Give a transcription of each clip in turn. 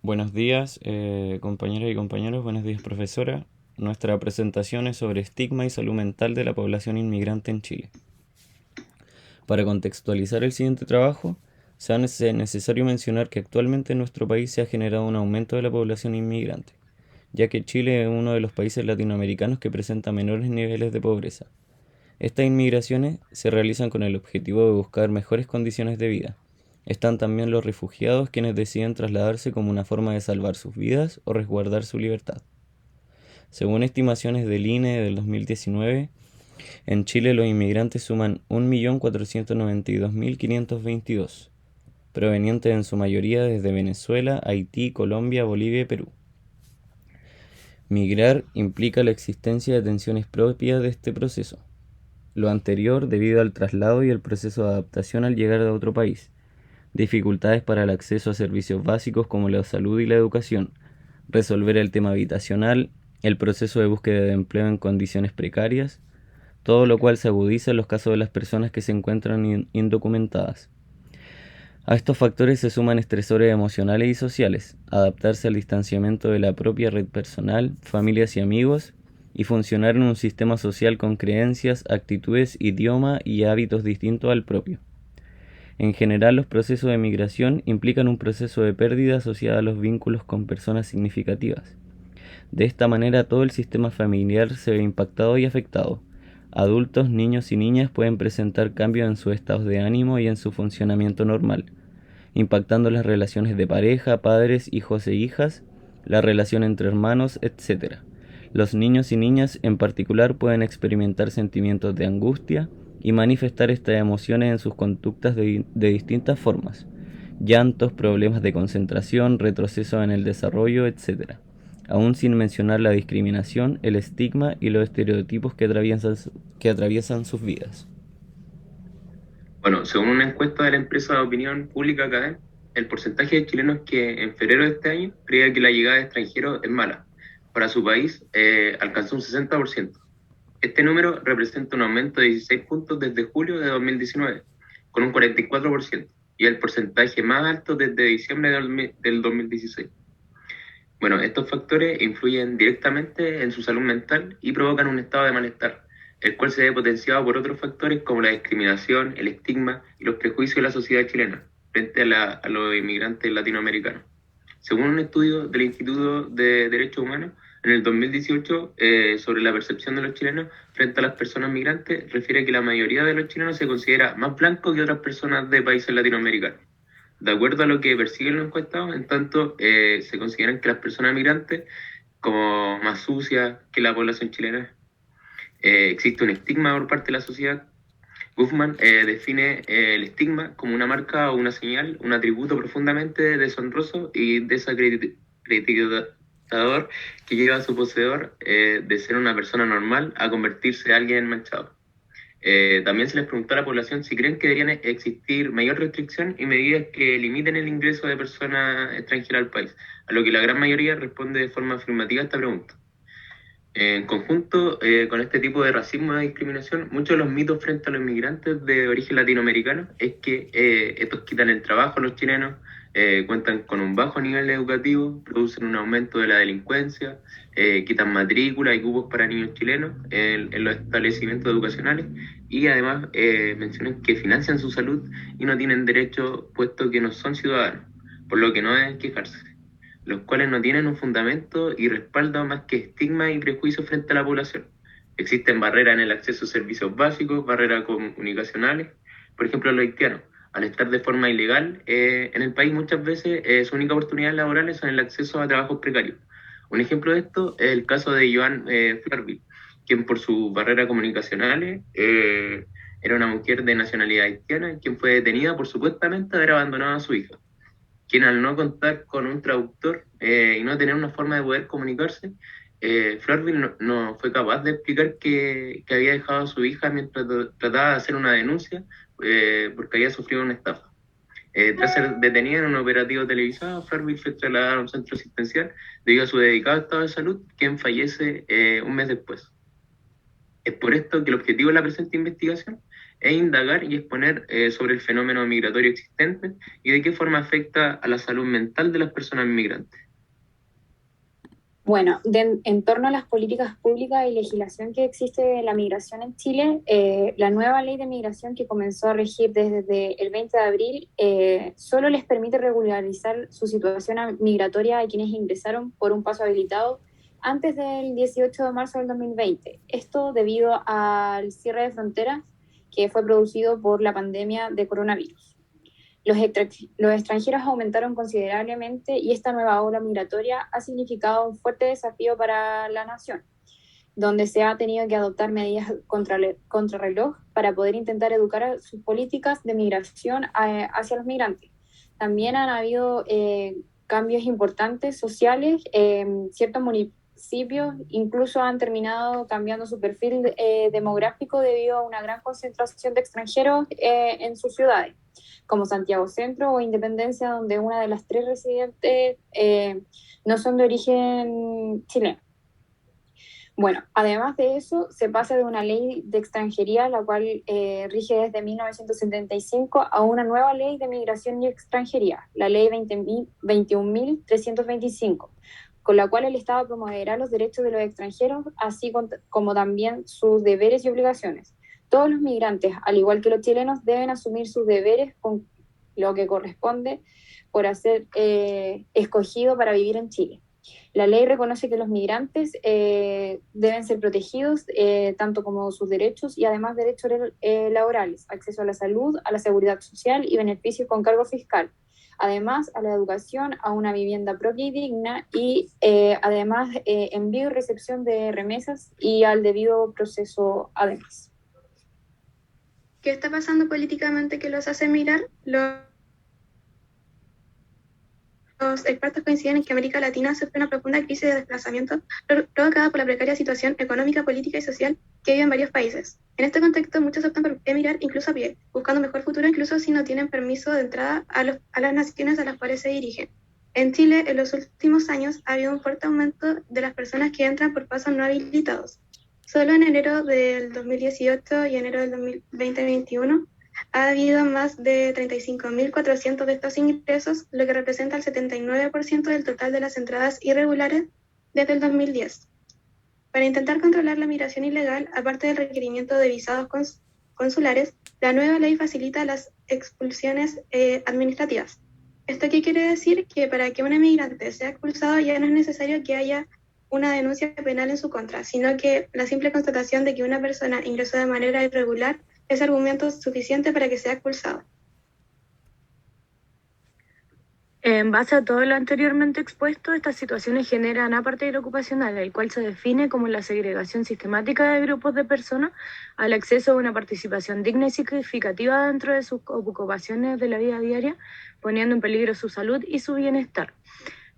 Buenos días, compañeras y compañeros, buenos días, profesora. Nuestra presentación es sobre estigma y salud mental de la población inmigrante en Chile. Para contextualizar el siguiente trabajo, es necesario mencionar que actualmente en nuestro país se ha generado un aumento de la población inmigrante, ya que Chile es uno de los países latinoamericanos que presenta menores niveles de pobreza. Estas inmigraciones se realizan con el objetivo de buscar mejores condiciones de vida. Están también los refugiados quienes deciden trasladarse como una forma de salvar sus vidas o resguardar su libertad. Según estimaciones del INE del 2019, en Chile los inmigrantes suman 1.492.522, provenientes en su mayoría desde Venezuela, Haití, Colombia, Bolivia y Perú. Migrar implica la existencia de tensiones propias de este proceso. Lo anterior debido al traslado y el proceso de adaptación al llegar a otro país, dificultades para el acceso a servicios básicos como la salud y la educación, resolver el tema habitacional, el proceso de búsqueda de empleo en condiciones precarias, todo lo cual se agudiza en los casos de las personas que se encuentran indocumentadas. A estos factores se suman estresores emocionales y sociales, adaptarse al distanciamiento de la propia red personal, familias y amigos, y funcionar en un sistema social con creencias, actitudes, idioma y hábitos distintos al propio. En general, los procesos de migración implican un proceso de pérdida asociado a los vínculos con personas significativas. De esta manera, todo el sistema familiar se ve impactado y afectado. Adultos, niños y niñas pueden presentar cambios en sus estados de ánimo y en su funcionamiento normal, impactando las relaciones de pareja, padres, hijos e hijas, la relación entre hermanos, etc. Los niños y niñas en particular pueden experimentar sentimientos de angustia y manifestar estas emociones en sus conductas de distintas formas: llantos, problemas de concentración, retroceso en el desarrollo, etc. Aún sin mencionar la discriminación, el estigma y los estereotipos que atraviesan sus vidas. Bueno, según una encuesta de la empresa de opinión pública CADEM, el porcentaje de chilenos que en febrero de este año creía que la llegada de extranjeros es mala para su país alcanzó un 60%. Este número representa un aumento de 16 puntos desde julio de 2019, con un 44%, y el porcentaje más alto desde diciembre del 2016. Bueno, estos factores influyen directamente en su salud mental y provocan un estado de malestar, el cual se ve potenciado por otros factores como la discriminación, el estigma y los prejuicios de la sociedad chilena frente a los inmigrantes latinoamericanos. Según un estudio del Instituto de Derechos Humanos, en el 2018, sobre la percepción de los chilenos frente a las personas migrantes, refiere que la mayoría de los chilenos se considera más blanco que otras personas de países latinoamericanos. De acuerdo a lo que persiguen los encuestados, en tanto, se consideran que las personas migrantes como más sucias que la población chilena. Existe un estigma por parte de la sociedad. Guzmán define el estigma como una marca o una señal, un atributo profundamente deshonroso y desacreditador que lleva a su poseedor de ser una persona normal a convertirse en alguien manchado. También se les preguntó a la población si creen que deberían existir mayor restricción y medidas que limiten el ingreso de personas extranjeras al país, a lo que la gran mayoría responde de forma afirmativa a esta pregunta. En conjunto con este tipo de racismo y discriminación, muchos de los mitos frente a los inmigrantes de origen latinoamericano es que estos quitan el trabajo a los chilenos, cuentan con un bajo nivel educativo, producen un aumento de la delincuencia, quitan matrícula y cupos para niños chilenos en los establecimientos educacionales y además mencionan que financian su salud y no tienen derecho puesto que no son ciudadanos, por lo que no deben quejarse, los cuales no tienen un fundamento y respaldo más que estigma y prejuicios frente a la población. Existen barreras en el acceso a servicios básicos, barreras comunicacionales, por ejemplo, los haitianos, al estar de forma ilegal en el país muchas veces su única oportunidad laboral es en el acceso a trabajos precarios. Un ejemplo de esto es el caso de Joan Flarby, quien por sus barreras comunicacionales era una mujer de nacionalidad haitiana, quien fue detenida por supuestamente haber abandonado a su hija, quien al no contar con un traductor y no tener una forma de poder comunicarse, Florville no fue capaz de explicar que había dejado a su hija mientras trataba de hacer una denuncia porque había sufrido una estafa. Tras ser detenida en un operativo televisado, Florville fue trasladada a un centro asistencial debido a su dedicado estado de salud, quien fallece un mes después. Es por esto que el objetivo de la presente investigación e indagar y exponer sobre el fenómeno migratorio existente y de qué forma afecta a la salud mental de las personas migrantes. Bueno, en torno a las políticas públicas y legislación que existe de la migración en Chile, la nueva ley de migración que comenzó a regir desde el 20 de abril solo les permite regularizar su situación migratoria a quienes ingresaron por un paso habilitado antes del 18 de marzo del 2020. Esto debido al cierre de fronteras que fue producido por la pandemia de coronavirus. Los extranjeros aumentaron considerablemente y esta nueva ola migratoria ha significado un fuerte desafío para la nación, donde se ha tenido que adoptar medidas contrarreloj para poder intentar educar sus políticas de migración hacia los migrantes. También han habido cambios importantes sociales, ciertos municipios incluso han terminado cambiando su perfil demográfico debido a una gran concentración de extranjeros en sus ciudades, como Santiago Centro o Independencia, donde una de las tres residentes no son de origen chileno. Bueno, además de eso, se pasa de una ley de extranjería, la cual rige desde 1975, a una nueva ley de migración y extranjería, la ley 21.325, con la cual el Estado promoverá los derechos de los extranjeros, así como también sus deberes y obligaciones. Todos los migrantes, al igual que los chilenos, deben asumir sus deberes con lo que corresponde por ser escogido para vivir en Chile. La ley reconoce que los migrantes deben ser protegidos tanto como sus derechos y además derechos laborales, acceso a la salud, a la seguridad social y beneficios con cargo fiscal. Además, a la educación, a una vivienda propia y digna y además envío y recepción de remesas y al debido proceso además. ¿Qué está pasando políticamente que los hace mirar? Los expertos coinciden en que América Latina sufre una profunda crisis de desplazamiento provocada por la precaria situación económica, política y social que vive en varios países. En este contexto, muchos optan por emigrar incluso a pie, buscando un mejor futuro incluso si no tienen permiso de entrada a las naciones a las cuales se dirigen. En Chile, en los últimos años, ha habido un fuerte aumento de las personas que entran por pasos no habilitados. Solo en enero del 2018 y enero del 2021 ha habido más de 35.400 de estos ingresos, lo que representa el 79% del total de las entradas irregulares desde el 2010. Para intentar controlar la migración ilegal, aparte del requerimiento de visados consulares, la nueva ley facilita las expulsiones administrativas. ¿Esto qué quiere decir? Que para que un emigrante sea expulsado ya no es necesario que haya una denuncia penal en su contra, sino que la simple constatación de que una persona ingresó de manera irregular es argumento suficiente para que sea expulsado. En base a todo lo anteriormente expuesto, estas situaciones generan apartheid ocupacional, el cual se define como la segregación sistemática de grupos de personas al acceso a una participación digna y significativa dentro de sus ocupaciones de la vida diaria, poniendo en peligro su salud y su bienestar.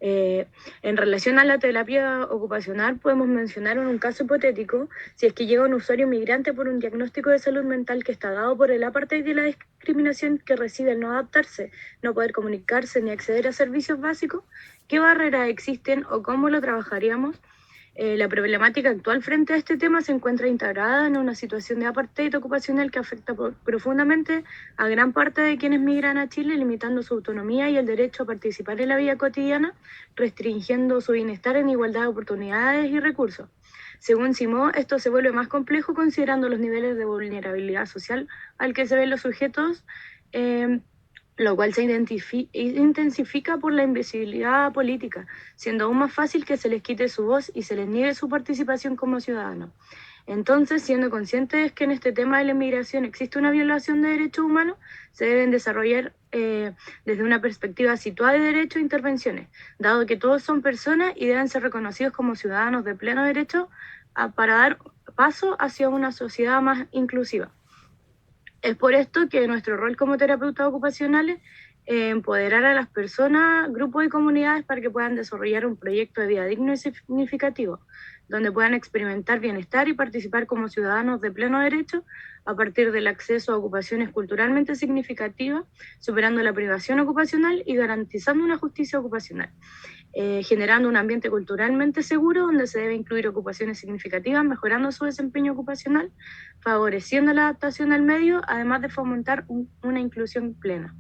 En relación a la terapia ocupacional, podemos mencionar un caso hipotético: si es que llega un usuario migrante por un diagnóstico de salud mental que está dado por el apartheid y la discriminación que recibe el no adaptarse, no poder comunicarse ni acceder a servicios básicos, ¿qué barreras existen o cómo lo trabajaríamos? La problemática actual frente a este tema se encuentra integrada en una situación de apartheid ocupacional que afecta profundamente a gran parte de quienes migran a Chile, limitando su autonomía y el derecho a participar en la vida cotidiana, restringiendo su bienestar en igualdad de oportunidades y recursos. Según Simó, esto se vuelve más complejo considerando los niveles de vulnerabilidad social al que se ven los sujetos, lo cual se intensifica por la invisibilidad política, siendo aún más fácil que se les quite su voz y se les niegue su participación como ciudadanos. Entonces, siendo conscientes que en este tema de la inmigración existe una violación de derechos humanos, se deben desarrollar desde una perspectiva situada de derechos e intervenciones, dado que todos son personas y deben ser reconocidos como ciudadanos de pleno derecho para dar paso hacia una sociedad más inclusiva. Es por esto que nuestro rol como terapeutas ocupacionales es empoderar a las personas, grupos y comunidades para que puedan desarrollar un proyecto de vida digno y significativo, donde puedan experimentar bienestar y participar como ciudadanos de pleno derecho a partir del acceso a ocupaciones culturalmente significativas, superando la privación ocupacional y garantizando una justicia ocupacional. generando un ambiente culturalmente seguro donde se debe incluir ocupaciones significativas, mejorando su desempeño ocupacional, favoreciendo la adaptación al medio, además de fomentar una inclusión plena.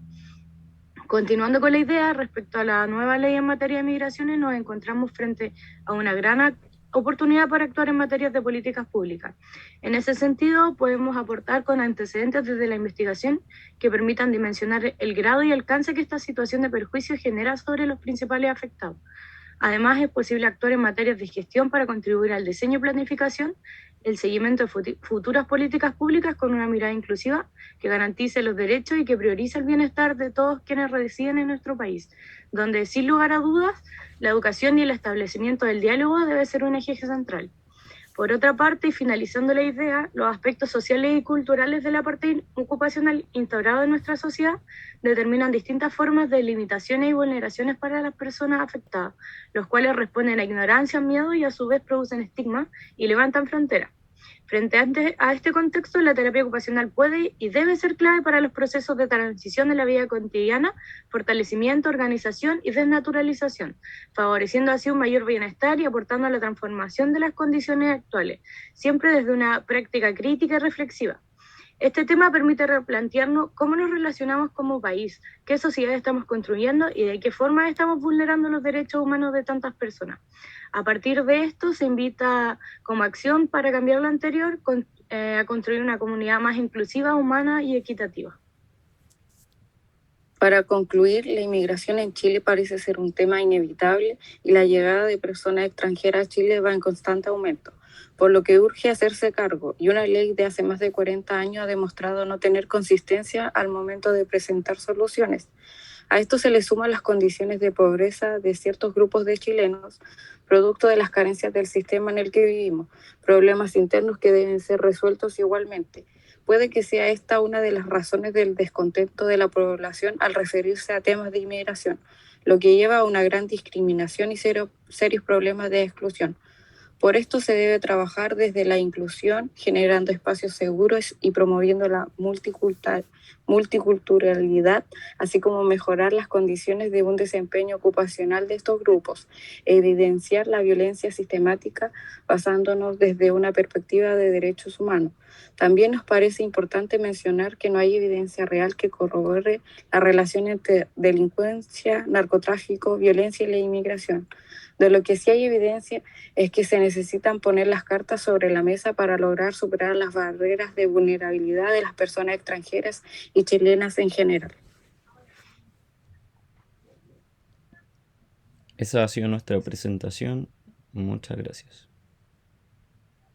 Continuando con la idea, respecto a la nueva ley en materia de migraciones, nos encontramos frente a una gran oportunidad para actuar en materias de políticas públicas. En ese sentido, podemos aportar con antecedentes desde la investigación que permitan dimensionar el grado y alcance que esta situación de perjuicio genera sobre los principales afectados. Además, es posible actuar en materias de gestión para contribuir al diseño y planificación, el seguimiento de futuras políticas públicas con una mirada inclusiva que garantice los derechos y que priorice el bienestar de todos quienes residen en nuestro país, donde sin lugar a dudas la educación y el establecimiento del diálogo debe ser un eje central. Por otra parte, y finalizando la idea, los aspectos sociales y culturales de la parte ocupacional instaurado en nuestra sociedad determinan distintas formas de limitaciones y vulneraciones para las personas afectadas, los cuales responden a ignorancia, miedo y a su vez producen estigma y levantan fronteras. Frente a este contexto, la terapia ocupacional puede y debe ser clave para los procesos de transición de la vida cotidiana, fortalecimiento, organización y desnaturalización, favoreciendo así un mayor bienestar y aportando a la transformación de las condiciones actuales, siempre desde una práctica crítica y reflexiva. Este tema permite replantearnos cómo nos relacionamos como país, qué sociedad estamos construyendo y de qué forma estamos vulnerando los derechos humanos de tantas personas. A partir de esto se invita como acción para cambiar lo anterior a construir una comunidad más inclusiva, humana y equitativa. Para concluir, la inmigración en Chile parece ser un tema inevitable y la llegada de personas extranjeras a Chile va en constante aumento, por lo que urge hacerse cargo, y una ley de hace más de 40 años ha demostrado no tener consistencia al momento de presentar soluciones. A esto se le suman las condiciones de pobreza de ciertos grupos de chilenos, producto de las carencias del sistema en el que vivimos, problemas internos que deben ser resueltos igualmente. Puede que sea esta una de las razones del descontento de la población al referirse a temas de inmigración, lo que lleva a una gran discriminación y serios problemas de exclusión. Por esto se debe trabajar desde la inclusión, generando espacios seguros y promoviendo la multiculturalidad, así como mejorar las condiciones de un desempeño ocupacional de estos grupos, evidenciar la violencia sistemática basándonos desde una perspectiva de derechos humanos. También nos parece importante mencionar que no hay evidencia real que corrobore la relación entre delincuencia, narcotráfico, violencia y la inmigración. De lo que sí hay evidencia es que se necesitan poner las cartas sobre la mesa para lograr superar las barreras de vulnerabilidad de las personas extranjeras y chilenas en general. Esa ha sido nuestra presentación. Muchas gracias.